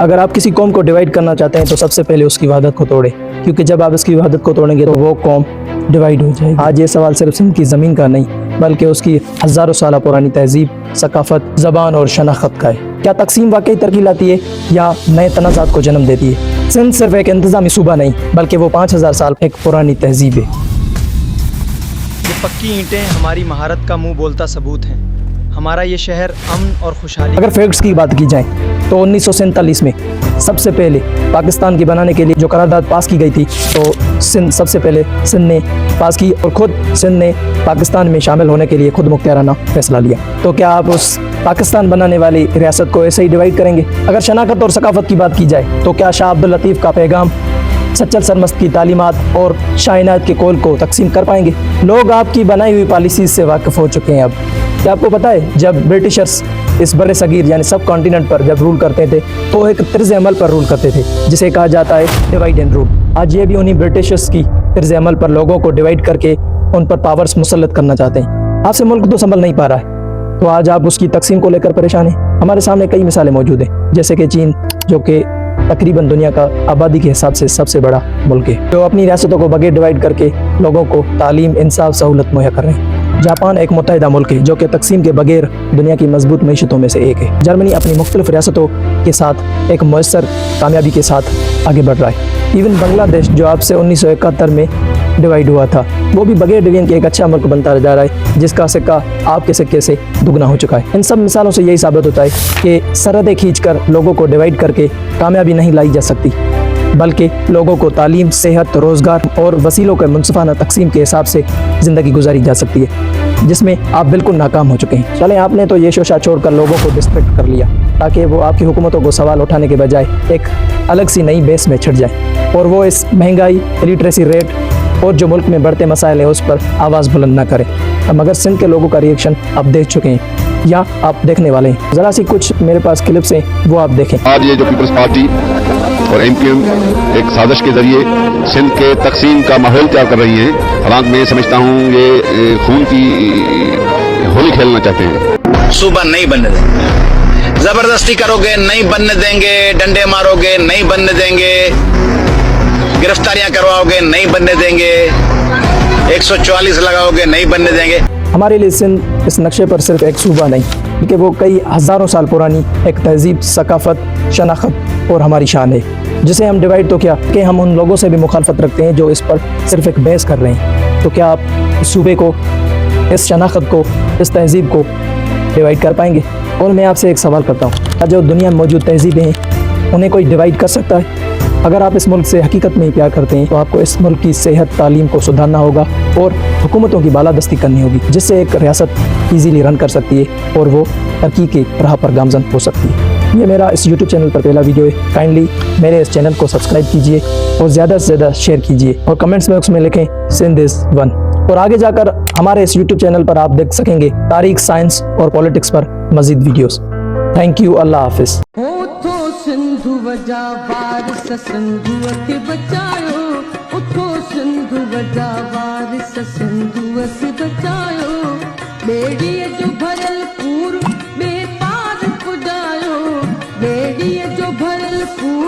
अगर आप किसी कौम को डिवाइड करना चाहते हैं तो सबसे पहले उसकी वहदत को तोड़ें, क्योंकि जब आप इसकी वहदत को तोड़ेंगे तो वो कौम डिवाइड हो जाएगी। आज ये सवाल सिर्फ सिंध की ज़मीन का नहीं बल्कि उसकी हज़ारों साल पुरानी तहजीब, सकाफ़त, ज़बान और शनाख्त का है। क्या तकसीम वाकई तरक्की लाती है या नए तनाज़ात को जन्म देती है? सिंध सिर्फ एक इंतज़ामी सूबा नहीं बल्कि वो 5000 साल एक पुरानी तहजीब है। ये पक्की ईंटें हमारी महारत का मुंह बोलता सबूत हैं। हमारा ये शहर अमन और खुशहाली। अगर फैक्ट्स की बात की जाए तो 1947 में सबसे पहले पाकिस्तान की बनाने के लिए जो करारदाद पास की गई थी तो सिंध सबसे पहले सिंध ने पास की और खुद सिंध ने पाकिस्तान में शामिल होने के लिए खुद मुख्तियाराना फैसला लिया। तो क्या आप उस पाकिस्तान बनाने वाली रियासत को ऐसे ही डिवाइड करेंगे? अगर शनाख्त और सकाफत की बात की जाए तो क्या शाह अब्दुल लतीफ़ का पैगाम, सच्चल सरमस्त की तालीमात और शाइनात के कौल को तकसीम कर पाएंगे? लोग आपकी बनाई हुई पॉलिसीज से वाकिफ़ हो चुके हैं। अब क्या आपको पता है जब ब्रिटिशर्स इस बड़े सगीर यानी सब कॉन्टिनेंट पर जब रूल करते थे तो एक तर्ज अमल पर रूल करते थे जिसे कहा जाता है डिवाइड एंड रूल। आज ये भी उन्हीं ब्रिटिशर्स की तर्ज अमल पर लोगों को डिवाइड करके उन पर पावर्स मुसल्लत करना चाहते हैं। आपसे मुल्क तो संभल नहीं पा रहा है तो आज आप उसकी तकसीम को लेकर परेशान हैं। हमारे सामने कई मिसालें मौजूद हैं, जैसे कि चीन जो कि तकरीबन दुनिया का आबादी के हिसाब से सबसे बड़ा मुल्क है, जो अपनी रियासतों को बगैर डिवाइड करके लोगों को तालीम, इंसाफ, सहूलत मुहैया कर रहे हैं। जापान एक मुत्तहिदा मुल्क है जो कि तकसीम के बगैर दुनिया की मजबूत मईशतों में से एक है। जर्मनी अपनी मुख्तलिफ रियासतों के साथ एक मुयस्सर कामयाबी के साथ आगे बढ़ रहा है। इवन बांग्लादेश जो आपसे 1971 में डिवाइड हुआ था वो भी बगैर डिवीजन के एक अच्छा मुल्क बनता जा रहा है जिसका सिक्का आपके सिक्के से दुगना हो चुका है। इन सब मिसालों से यही साबित होता है कि सरहदें खींचकर लोगों को डिवाइड करके कामयाबी नहीं लाई जा सकती बल्कि लोगों को तालीम, सेहत, रोज़गार और वसीलों के मुनसिफाना तकसीम के हिसाब से ज़िंदगी गुजारी जा सकती है, जिसमें आप बिल्कुल नाकाम हो चुके हैं। चलें, आपने तो ये शोशा छोड़कर लोगों को डिस्ट्रैक्ट कर लिया ताकि वो आपकी हुकूमतों को सवाल उठाने के बजाय एक अलग सी नई बेस में छिड़ जाए और वो इस महंगाई, लिटरेसी रेट और जो मुल्क में बढ़ते मसाइल हैं उस पर आवाज़ बुलंद ना करें। मगर सिंध के लोगों का रिएक्शन आप देख चुके हैं या आप देखने वाले हैं। ज़रा सी कुछ मेरे पास क्लिप्स हैं, वो आप देखें। आज ये जो पीपल्स पार्टी और एमपीएम एक साजिश के जरिए सिंध के तकसीम का माहौल तैयार कर रही है। हालांकि मैं समझता हूँ ये खून की होली खेलना चाहते हैं। सूबा नहीं बनने देंगे, जबरदस्ती करोगे नहीं बनने देंगे, डंडे मारोगे नहीं बनने देंगे, गिरफ्तारियां करवाओगे नहीं बनने देंगे, 144 लगाओगे नहीं बनने देंगे। हमारे लिए सिंध इस नक्शे पर सिर्फ एक सूबा नहीं बल्कि वो कई हज़ारों साल पुरानी एक तहजीब, सकाफत, शनाख्त और हमारी शान है जिसे हम डिवाइड तो क्या कि हम उन लोगों से भी मुखालफत रखते हैं जो इस पर सिर्फ एक बहस कर रहे हैं। तो क्या आप इस सूबे को, इस शनाख्त को, इस तहजीब को डिवाइड कर पाएंगे? और मैं आपसे एक सवाल करता हूँ, क्या जो दुनिया में मौजूद तहजीबें हैं उन्हें कोई डिवाइड कर सकता है? अगर आप इस मुल्क से हकीकत में ही प्यार करते हैं तो आपको इस मुल्क की सेहत, तालीम को सुधारना होगा और हुकूमतों की बालादस्ती करनी होगी जिससे एक रियासत ईजीली रन कर सकती है और वो तरक्की की राह पर गामजन हो सकती है। ये मेरा इस यूट्यूब चैनल पर पहला वीडियो है। काइंडली मेरे इस चैनल को सब्सक्राइब कीजिए और ज़्यादा से ज़्यादा शेयर कीजिए और कमेंट्स बॉक्स में लिखें सिंध इज़ वन। और आगे जाकर हमारे इस यूट्यूब चैनल पर आप देख सकेंगे तारीख, साइंस और पॉलिटिक्स पर मज़ीद वीडियोज़। थैंक यू, अल्लाह हाफिज़। सिंधु वजा वारिस सिंधु के बचायो, उठो सिंधु वजा वारिस सिंधु के बचायो, बेड़िए जो भरल पूर बेपार पुजायो, बेड़िए जो भरल पूर